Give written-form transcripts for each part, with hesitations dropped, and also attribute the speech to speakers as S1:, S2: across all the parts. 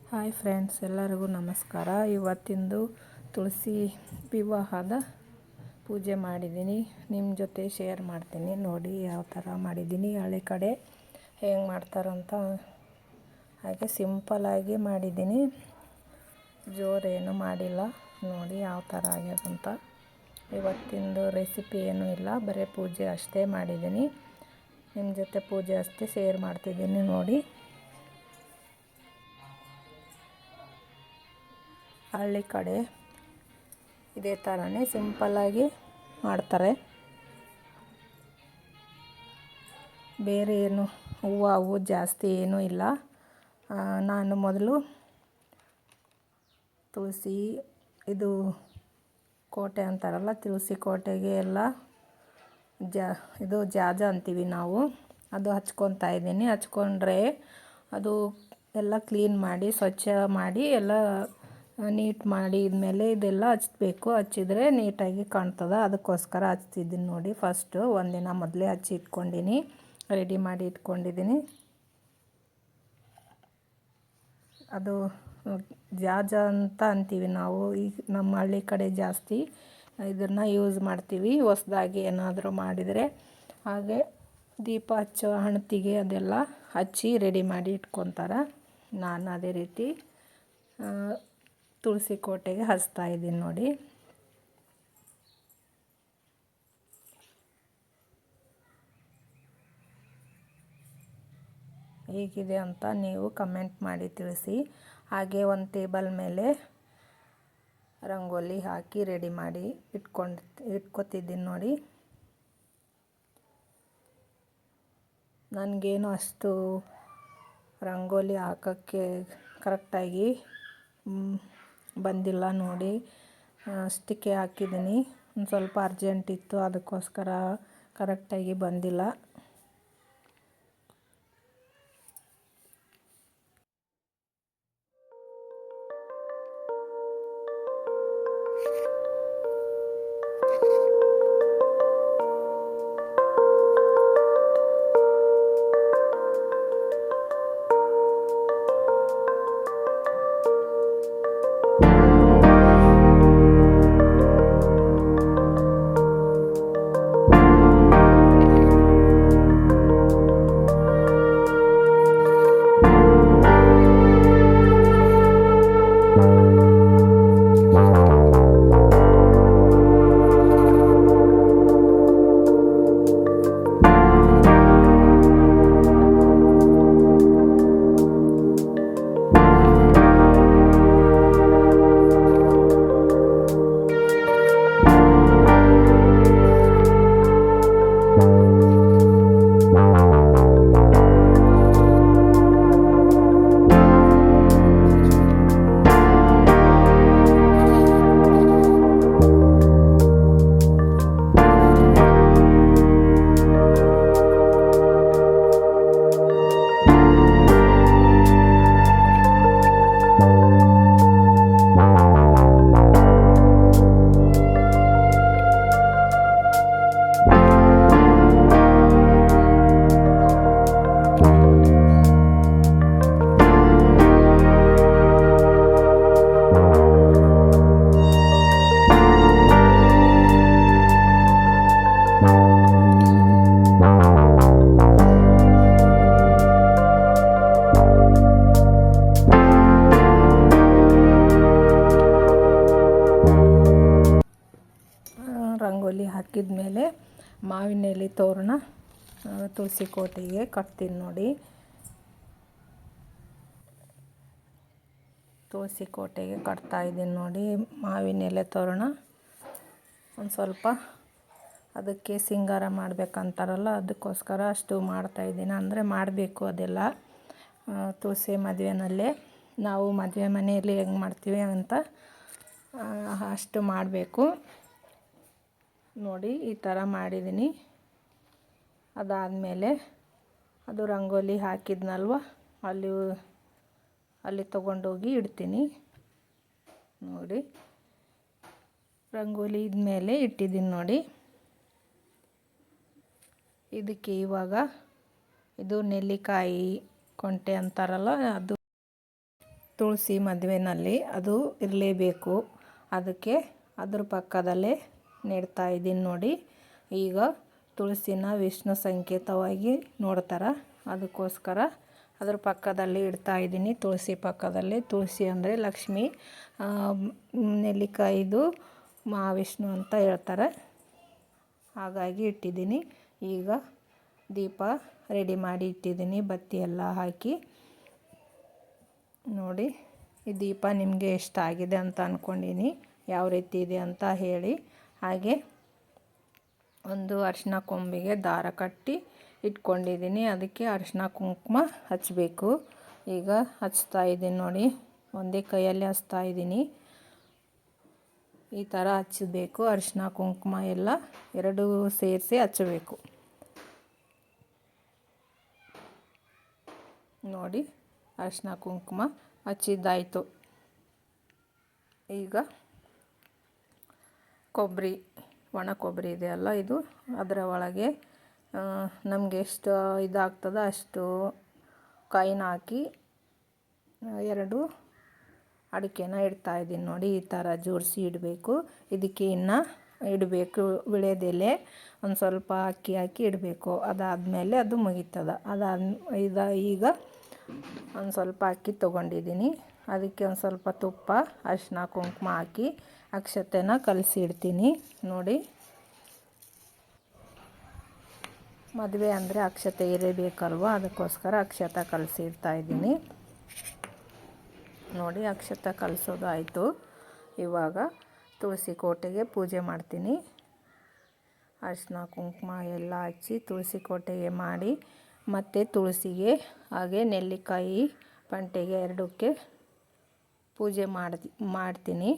S1: Hi friends, ಎಲ್ಲರಿಗೂ ನಮಸ್ಕಾರ. ಇವತ್ತಿಂದು ತುಳಸಿ ವಿವಾಹದ ಪೂಜೆ ಮಾಡಿದ್ದೀನಿ. ನಿಮ್ಮ ಜೊತೆ ಶೇರ್ ಮಾಡ್ತೀನಿ. ನೋಡಿ ಯಾವ ಥರ ಮಾಡಿದ್ದೀನಿ. ಹಳ್ಳಿ ಕಡೆ ಹೇಗೆ ಮಾಡ್ತಾರಂತ ಹಾಗೆ ಸಿಂಪಲಾಗಿ ಮಾಡಿದ್ದೀನಿ. ಜೋರೇನು ಮಾಡಿಲ್ಲ. ನೋಡಿ ಯಾವ ಥರ ಆಗ್ಯದಂತ. ಇವತ್ತಿಂದು ರೆಸಿಪಿ ಏನೂ ಇಲ್ಲ, ಬರೀ ಪೂಜೆ ಅಷ್ಟೇ ಮಾಡಿದ್ದೀನಿ. ನಿಮ್ಮ ಜೊತೆ ಪೂಜೆ ಅಷ್ಟೇ ಶೇರ್ ಮಾಡ್ತಿದ್ದೀನಿ. ನೋಡಿ, ಹಳ್ಳಿ ಕಡೆ ಇದೇ ಥರನೇ ಸಿಂಪಲ್ಲಾಗಿ ಮಾಡ್ತಾರೆ. ಬೇರೆ ಏನು ಹೂವು ಜಾಸ್ತಿ ಏನೂ ಇಲ್ಲ. ನಾನು ಮೊದಲು ತುಳಸಿ ಇದು ಕೋಟೆ ಅಂತಾರಲ್ಲ, ತುಳಸಿ ಕೋಟೆಗೆ ಎಲ್ಲ ಇದು ಜಾಜ ಅಂತೀವಿ ನಾವು, ಅದು ಹಚ್ಕೊತಾ ಇದ್ದೀನಿ. ಹಚ್ಕೊಂಡ್ರೆ ಅದು ಎಲ್ಲ ಕ್ಲೀನ್ ಮಾಡಿ ಸ್ವಚ್ಛ ಮಾಡಿ ಎಲ್ಲ ನೀಟ್ ಮಾಡಿದ್ಮೇಲೆ ಇದೆಲ್ಲ ಹಚ್ಚಬೇಕು. ಹಚ್ಚಿದರೆ ನೀಟಾಗಿ ಕಾಣ್ತದೆ. ಅದಕ್ಕೋಸ್ಕರ ಹಚ್ತಿದ್ದೀನಿ. ನೋಡಿ, ಫಸ್ಟು ಒಂದಿನ ಮೊದಲೇ ಹಚ್ಚಿ ಇಟ್ಕೊಂಡಿನಿ, ರೆಡಿ ಮಾಡಿ ಇಟ್ಕೊಂಡಿದ್ದೀನಿ. ಅದು ಜಾಜ ಅಂತ ಅಂತೀವಿ ನಾವು. ಈಗ ನಮ್ಮ ಹಳ್ಳಿ ಕಡೆ ಜಾಸ್ತಿ ಇದನ್ನು ಯೂಸ್ ಮಾಡ್ತೀವಿ ಹೊಸ್ದಾಗಿ ಏನಾದರೂ ಮಾಡಿದರೆ. ಹಾಗೆ ದೀಪ ಹಚ್ಚೋ ಹಣತೆಗೆ ಅದೆಲ್ಲ ಹಚ್ಚಿ ರೆಡಿ ಮಾಡಿ ಇಟ್ಕೊತಾರೆ. ನಾನು ಅದೇ ರೀತಿ ತುಳಸಿ ಕೋಟೆಗೆ ಹಚ್ತಾ ಇದ್ದೀನಿ. ನೋಡಿ, ಹೇಗಿದೆ ಅಂತ ನೀವು ಕಮೆಂಟ್ ಮಾಡಿ ತಿಳಿಸಿ. ಹಾಗೆ ಟೇಬಲ್ ಮೇಲೆ ರಂಗೋಲಿ ಹಾಕಿ ರೆಡಿ ಮಾಡಿ ಇಟ್ಕೊತಿದ್ದೀನಿ. ನೋಡಿ, ನನಗೇನು ಅಷ್ಟು ರಂಗೋಲಿ ಹಾಕೋಕ್ಕೆ ಕರೆಕ್ಟಾಗಿ ಬಂದಿಲ್ಲ. ನೋಡಿ, ಸ್ಟಿಕ್ಕೆ ಹಾಕಿದ್ದೀನಿ. ಒಂದು ಸ್ವಲ್ಪ ಅರ್ಜೆಂಟ್ ಇತ್ತು, ಅದಕ್ಕೋಸ್ಕರ ಕರೆಕ್ಟಾಗಿ ಬಂದಿಲ್ಲ. ರಂಗೋಲಿ ಹಾಕಿದ ಮೇಲೆ ಮಾವಿನ ಎಲೆ ತೋರಣ ತುಳಸಿ ಕೋಟೆಗೆ ಕಟ್ತೀನಿ. ನೋಡಿ, ತುಳಸಿ ಕೋಟೆಗೆ ಕಟ್ತಾ ಇದ್ದೀನಿ. ನೋಡಿ, ಮಾವಿನ ಎಲೆ ತೋರಣ ಒಂದು ಸ್ವಲ್ಪ ಅದಕ್ಕೆ ಸಿಂಗಾರ ಮಾಡಬೇಕಂತಾರಲ್ಲ, ಅದಕ್ಕೋಸ್ಕರ ಅಷ್ಟು ಮಾಡ್ತಾಯಿದ್ದೀನಿ. ಅಂದರೆ ಮಾಡಬೇಕು ಅದೆಲ್ಲ ತುಳಸಿ ಮದುವೆನಲ್ಲೇ. ನಾವು ಮದುವೆ ಮನೆಯಲ್ಲಿ ಹೆಂಗೆ ಮಾಡ್ತೀವಿ ಅಂತ ಅಷ್ಟು ಮಾಡಬೇಕು. ನೋಡಿ, ಈ ಥರ ಮಾಡಿದ್ದೀನಿ. ಅದಾದಮೇಲೆ ಅದು ರಂಗೋಲಿ ಹಾಕಿದ್ನಲ್ವ, ಅಲ್ಲಿ ತೊಗೊಂಡೋಗಿ ಇಡ್ತೀನಿ. ನೋಡಿ, ರಂಗೋಲಿ ಇದ್ಮೇಲೆ ಇಟ್ಟಿದ್ದೀನಿ. ನೋಡಿ, ಇದಕ್ಕೆ ಇವಾಗ ಇದು ನೆಲ್ಲಿಕಾಯಿ ಕೊಂಟೆ ಅಂತಾರಲ್ಲ, ಅದು ತುಳಸಿ ಮದುವೆನಲ್ಲಿ ಅದು ಇರಲೇಬೇಕು. ಅದಕ್ಕೆ ಅದ್ರ ಪಕ್ಕದಲ್ಲೇ ನೆಡ್ತಾ ಇದ್ದೀನಿ ನೋಡಿ. ಈಗ ತುಳಸಿನ ವಿಷ್ಣು ಸಂಕೇತವಾಗಿ ನೋಡ್ತಾರೆ, ಅದಕ್ಕೋಸ್ಕರ ಅದ್ರ ಪಕ್ಕದಲ್ಲಿ ಇಡ್ತಾ ಇದ್ದೀನಿ. ತುಳಸಿ ಪಕ್ಕದಲ್ಲಿ, ತುಳಸಿ ಅಂದರೆ ಲಕ್ಷ್ಮಿ, ನೆಲ್ಲಿಕಾಯಿದು ಮಹಾವಿಷ್ಣು ಅಂತ ಹೇಳ್ತಾರೆ, ಹಾಗಾಗಿ ಇಟ್ಟಿದ್ದೀನಿ. ಈಗ ದೀಪ ರೆಡಿ ಮಾಡಿ ಇಟ್ಟಿದ್ದೀನಿ, ಬತ್ತಿ ಎಲ್ಲ ಹಾಕಿ. ನೋಡಿ, ಈ ದೀಪ ನಿಮಗೆ ಇಷ್ಟ ಆಗಿದೆ ಅಂತ ಅಂದ್ಕೊಂಡಿನಿ. ಯಾವ ರೀತಿ ಇದೆ ಅಂತ ಹೇಳಿ. ಹಾಗೆ ಒಂದು ಅರಿಶಿನ ಕೊಂಬಿಗೆ ದಾರ ಕಟ್ಟಿ ಇಟ್ಕೊಂಡಿದ್ದೀನಿ, ಅದಕ್ಕೆ ಅರಿಶಿನ ಕುಂಕುಮ ಹಚ್ಚಬೇಕು. ಈಗ ಹಚ್ತಾ ಇದ್ದೀನಿ ನೋಡಿ, ಒಂದೇ ಕೈಯಲ್ಲಿ ಹಚ್ತಾ ಇದ್ದೀನಿ. ಈ ಥರ ಹಚ್ಚಬೇಕು, ಅರಿಶಿನ ಕುಂಕುಮ ಎಲ್ಲ ಎರಡೂ ಸೇರಿಸಿ ಹಚ್ಚಬೇಕು ನೋಡಿ. ಅರಿಶಿನ ಕುಂಕುಮ ಹಚ್ಚಿದ್ದಾಯಿತು. ಈಗ ಕೊಬ್ಬರಿ, ಒಣ ಕೊಬ್ಬರಿ ಇದೆಯಲ್ಲ ಇದು, ಅದರ ಒಳಗೆ ನಮಗೆ ಎಷ್ಟು ಇದಾಗ್ತದೆ ಅಷ್ಟು ಕಾಯಿನ ಹಾಕಿ 2 ಅಡಿಕೆನ ಇಡ್ತಾಯಿದ್ದೀನಿ ನೋಡಿ. ಈ ಥರ ಜೋಡಿಸಿ ಇಡಬೇಕು. ಇದಕ್ಕೆ ಇನ್ನು ಇಡಬೇಕು ವಿಳೆದೆಲೆ, ಒಂದು ಸ್ವಲ್ಪ ಅಕ್ಕಿ ಹಾಕಿ ಇಡಬೇಕು. ಅದಾದಮೇಲೆ ಅದು ಮುಗೀತದೆ. ಈಗ ಒಂದು ಸ್ವಲ್ಪ ಅಕ್ಕಿ ತೊಗೊಂಡಿದ್ದೀನಿ, ಅದಕ್ಕೆ ಒಂದು ಸ್ವಲ್ಪ ತುಪ್ಪ, ಅರಿಶಿನ ಕುಂಕುಮ ಹಾಕಿ ಅಕ್ಷತೆನ ಕಲಸಿ ಇಡ್ತೀನಿ ನೋಡಿ. ಮದುವೆ ಅಂದರೆ ಅಕ್ಷತೆ ಇರಬೇಕಲ್ವ, ಅದಕ್ಕೋಸ್ಕರ ಅಕ್ಷತೆ ಕಲಸಿ ಇಡ್ತಾಯಿದ್ದೀನಿ ನೋಡಿ. ಅಕ್ಷತೆ ಕಲಸೋದು ಆಯಿತು. ಇವಾಗ ತುಳಸಿ ಕೋಟೆಗೆ ಪೂಜೆ ಮಾಡ್ತೀನಿ. ಅರಿಶಿನ ಕುಂಕುಮ ಎಲ್ಲ ಹಚ್ಚಿ ತುಳಸಿ ಕೋಟೆಗೆ ಮಾಡಿ, ಮತ್ತು ತುಳಸಿಗೆ ಹಾಗೆ ನೆಲ್ಲಿಕಾಯಿ ಪಂಟೆಗೆ ಎರಡಕ್ಕೆ ಪೂಜೆ ಮಾಡ್ತೀನಿ.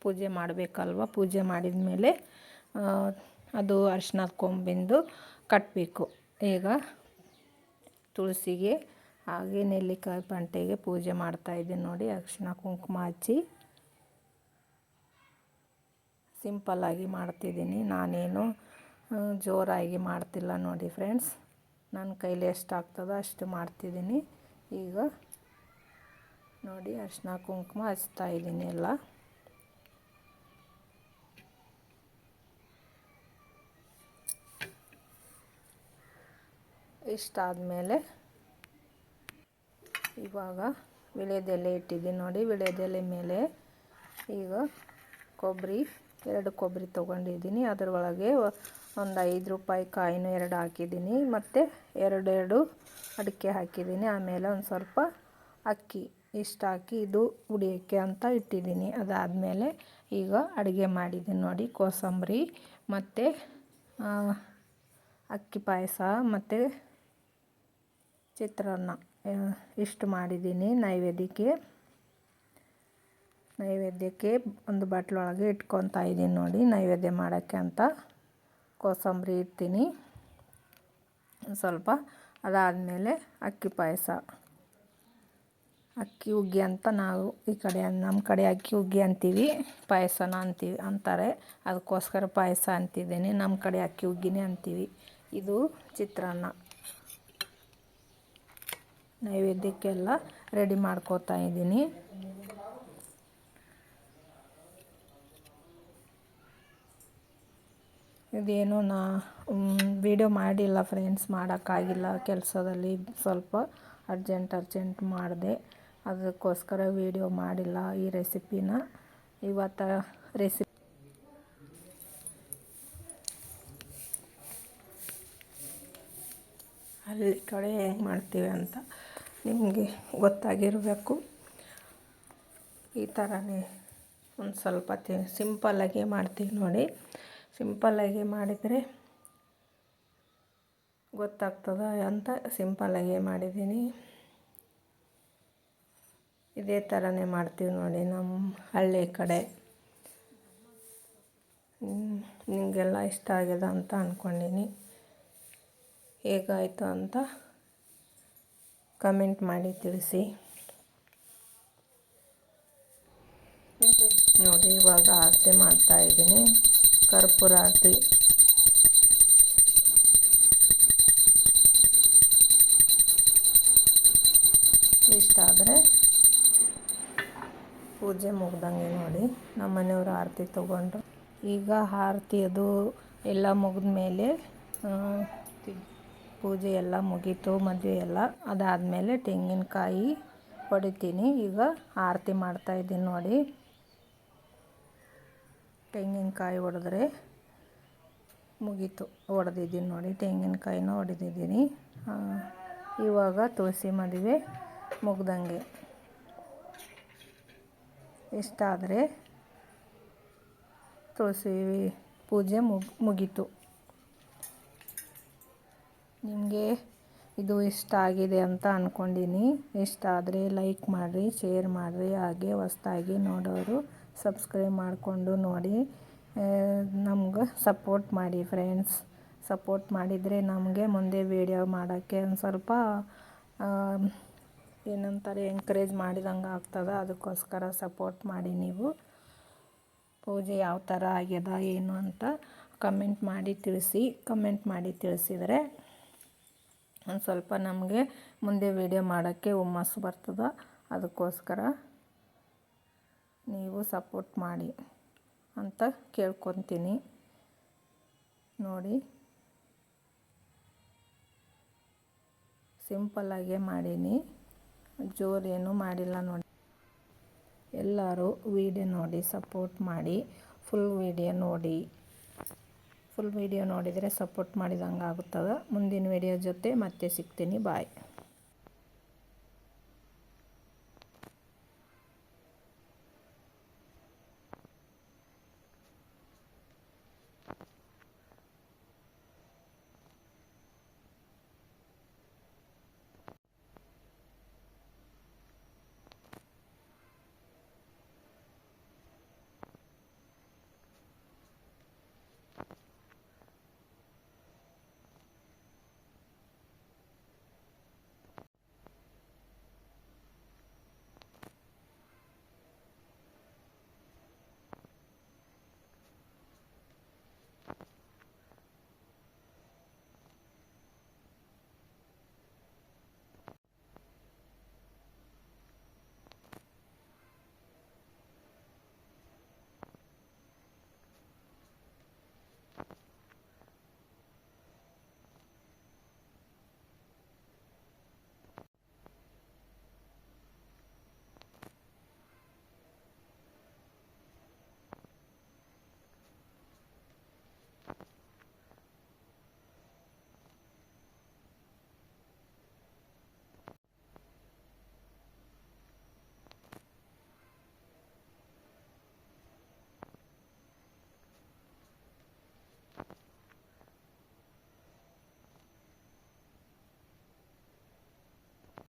S1: ಪೂಜೆ ಮಾಡಬೇಕಲ್ವ, ಪೂಜೆ ಮಾಡಿದ ಮೇಲೆ ಅದು ಅರಿಶಿನದ ಕೊಂಬಿಂದು ಕಟ್ಟಬೇಕು. ಈಗ ತುಳಸಿಗೆ ಹಾಗೆ ನೆಲ್ಲಿಕಾಯಿ ಪಂಟೆಗೆ ಪೂಜೆ ಮಾಡ್ತಾಯಿದ್ದೀನಿ ನೋಡಿ. ಅರಿಶಿನ ಕುಂಕುಮ ಹಚ್ಚಿ ಸಿಂಪಲ್ಲಾಗಿ ಮಾಡ್ತಿದ್ದೀನಿ, ನಾನೇನು ಜೋರಾಗಿ ಮಾಡ್ತಿಲ್ಲ ನೋಡಿ ಫ್ರೆಂಡ್ಸ್. ನನ್ನ ಕೈಲಿ ಎಷ್ಟು ಆಗ್ತದೋ ಅಷ್ಟು ಮಾಡ್ತಿದ್ದೀನಿ. ಈಗ ನೋಡಿ, ಅರಿಶಿನ ಕುಂಕುಮ ಹಚ್ತಾಯಿದ್ದೀನಿ ಎಲ್ಲ. ಇಷ್ಟಾದಮೇಲೆ ಇವಾಗ ವಿಳೆದೆಲೆ ಇಟ್ಟಿದ್ದೀನಿ ನೋಡಿ. ವಿಳೆದೆಲೆ ಮೇಲೆ ಈಗ ಕೊಬ್ಬರಿ, 2 ಕೊಬ್ಬರಿ ತೊಗೊಂಡಿದ್ದೀನಿ. ಅದರೊಳಗೆ ಒಂದು 5 ರೂಪಾಯಿ ಕಾಯಿನೂ 2 ಹಾಕಿದ್ದೀನಿ, ಮತ್ತು 2 ಅಡಿಕೆ ಹಾಕಿದ್ದೀನಿ. ಆಮೇಲೆ ಒಂದು ಸ್ವಲ್ಪ ಅಕ್ಕಿ, ಇಷ್ಟು ಹಾಕಿ ಇದು ಉಡಿಯೋಕ್ಕೆ ಅಂತ ಇಟ್ಟಿದ್ದೀನಿ. ಅದಾದಮೇಲೆ ಈಗ ಅಡುಗೆ ಮಾಡಿದ್ದೀನಿ ನೋಡಿ. ಕೋಸಂಬರಿ ಮತ್ತು ಅಕ್ಕಿ ಪಾಯಸ ಮತ್ತು ಚಿತ್ರಾನ್ನ ಇಷ್ಟು ಮಾಡಿದ್ದೀನಿ. ನೈವೇದ್ಯಕ್ಕೆ ಒಂದು ಬಟ್ಲೊಳಗೆ ಇಟ್ಕೊತಾ ಇದ್ದೀನಿ ನೋಡಿ, ನೈವೇದ್ಯ ಮಾಡೋಕ್ಕೆ ಅಂತ. ಕೋಸಂಬರಿ ಇಡ್ತೀನಿ ಸ್ವಲ್ಪ. ಅದಾದಮೇಲೆ ಅಕ್ಕಿ ಪಾಯಸ, ಅಕ್ಕಿ ಹುಗ್ಗಿ ಅಂತ ನಾವು ಈ ಕಡೆ, ನಮ್ಮ ಕಡೆ ಅಕ್ಕಿ ಹುಗ್ಗಿ ಅಂತೀವಿ, ಪಾಯಸನ ಅಂತಾರೆ. ಅದಕ್ಕೋಸ್ಕರ ಪಾಯಸ ಅಂತಿದ್ದೀನಿ. ನಮ್ಮ ಕಡೆ ಅಕ್ಕಿ ಹುಗ್ಗಿನೇ ಅಂತೀವಿ. ಇದು ಚಿತ್ರಾನ್ನ. ನೈವೇದ್ಯಕ್ಕೆಲ್ಲ ರೆಡಿ ಮಾಡ್ಕೋತಾ ಇದ್ದೀನಿ. ಇದೇನು ವಿಡಿಯೋ ಮಾಡಿಲ್ಲ ಫ್ರೆಂಡ್ಸ್, ಮಾಡೋಕ್ಕಾಗಿಲ್ಲ, ಕೆಲಸದಲ್ಲಿ ಸ್ವಲ್ಪ ಅರ್ಜೆಂಟ್ ಮಾಡಿದೆ, ಅದಕ್ಕೋಸ್ಕರ ವಿಡಿಯೋ ಮಾಡಿಲ್ಲ ಈ ರೆಸಿಪಿನ. ಇವತ್ತು ರೆಸಿಪಿ ಹಳ್ಳಿ ಕಡೆ ಹೆಂಗೆ ಮಾಡ್ತೀವಿ ಅಂತ ನಿಮಗೆ ಗೊತ್ತಾಗಿರಬೇಕು. ಈ ಥರನೇ ಒಂದು ಸ್ವಲ್ಪ ಸಿಂಪಲ್ಲಾಗಿ ಮಾಡ್ತೀವಿ ನೋಡಿ. ಸಿಂಪಲ್ಲಾಗಿ ಮಾಡಿದರೆ ಗೊತ್ತಾಗ್ತದ ಅಂತ ಸಿಂಪಲ್ಲಾಗಿ ಮಾಡಿದ್ದೀನಿ. ಇದೇ ಥರನೇ ಮಾಡ್ತೀವಿ ನೋಡಿ ನಮ್ಮ ಹಳ್ಳಿ ಕಡೆ. ನಿಮಗೆಲ್ಲ ಇಷ್ಟ ಆಗ್ಯದ ಅಂತ ಅಂದ್ಕೊಂಡಿನಿ. ಹೇಗಾಯಿತು ಅಂತ ಕಮೆಂಟ್ ಮಾಡಿ ತಿಳಿಸಿ ನೋಡಿ. ಇವಾಗ ಆರತಿ ಮಾಡ್ತಾಯಿದ್ದೀನಿ, ಕರ್ಪೂರ ಆರತಿ. ಇಷ್ಟ ಆದರೆ ಪೂಜೆ ಮುಗ್ದಂಗೆ ನೋಡಿ. ನಮ್ಮ ಮನೆಯವರು ಆರತಿ ತೊಗೊಂಡ್ರು. ಈಗ ಆರತಿ ಅದು ಎಲ್ಲ ಮುಗಿದ ಮೇಲೆ ಪೂಜೆ ಎಲ್ಲ ಮುಗೀತು, ಮದುವೆ ಎಲ್ಲ ಅದಾದಮೇಲೆ ತೆಂಗಿನಕಾಯಿ ಹೊಡಿತೀನಿ. ಈಗ ಆರತಿ ಮಾಡ್ತಾಯಿದ್ದೀನಿ ನೋಡಿ. ತೆಂಗಿನಕಾಯಿ ಹೊಡೆದ್ರೆ ಮುಗೀತು. ಹೊಡೆದಿದ್ದೀನಿ ನೋಡಿ, ತೆಂಗಿನಕಾಯಿನೂ ಹೊಡೆದಿದ್ದೀನಿ. ಇವಾಗ ತುಳಸಿ ಮದುವೆ ಮುಗ್ದಂಗೆ. ಇಷ್ಟಾದರೆ ತುಳಸಿ ಪೂಜೆ ಮುಗೀತು. ನಿಮಗೆ ಇದು ಇಷ್ಟ ಆಗಿದೆ ಅಂತ ಅಂದ್ಕೊಂಡಿನಿ. ಇಷ್ಟ ಆದರೆ ಲೈಕ್ ಮಾಡಿರಿ, ಶೇರ್ ಮಾಡಿರಿ. ಹಾಗೆ ಹೊಸ್ದಾಗಿ ನೋಡೋರು ಸಬ್ಸ್ಕ್ರೈಬ್ ಮಾಡಿಕೊಂಡು ನೋಡಿ. ನಮ್ಗೆ ಸಪೋರ್ಟ್ ಮಾಡಿ ಫ್ರೆಂಡ್ಸ್. ಸಪೋರ್ಟ್ ಮಾಡಿದರೆ ನಮಗೆ ಮುಂದೆ ವೀಡಿಯೋ ಮಾಡೋಕ್ಕೆ ಒಂದು ಸ್ವಲ್ಪ ಏನಂತಾರೆ ಎಂಕರೇಜ್ ಮಾಡಿದಂಗೆ ಆಗ್ತದೆ. ಅದಕ್ಕೋಸ್ಕರ ಸಪೋರ್ಟ್ ಮಾಡಿ. ನೀವು ಪೂಜೆ ಯಾವ ಥರ ಆಗ್ಯದ ಏನು ಅಂತ ಕಮೆಂಟ್ ಮಾಡಿ ತಿಳಿಸಿ. ಕಮೆಂಟ್ ಮಾಡಿ ತಿಳಿಸಿದರೆ ಒಂದು ಸ್ವಲ್ಪ ನಮಗೆ ಮುಂದೆ ವೀಡಿಯೋ ಮಾಡೋಕ್ಕೆ ಹುಮ್ಮಸ್ಸು ಬರ್ತದೆ. ಅದಕ್ಕೋಸ್ಕರ ನೀವು ಸಪೋರ್ಟ್ ಮಾಡಿ ಅಂತ ಕೇಳ್ಕೊತೀನಿ ನೋಡಿ. ಸಿಂಪಲ್ಲಾಗೇ ಮಾಡೀನಿ, ಜೋರೇನು ಮಾಡಿಲ್ಲ ನೋಡಿ. ಎಲ್ಲರೂ ವಿಡಿಯೋ ನೋಡಿ ಸಪೋರ್ಟ್ ಮಾಡಿ. ಫುಲ್ ವಿಡಿಯೋ ನೋಡಿ. ಫುಲ್ ವಿಡಿಯೋ ನೋಡಿದರೆ ಸಪೋರ್ಟ್ ಮಾಡಿದಂಗೆ ಆಗುತ್ತದೆ. ಮುಂದಿನ ವಿಡಿಯೋ ಜೊತೆ ಮತ್ತೆ ಸಿಗ್ತೀನಿ. ಬಾಯ್.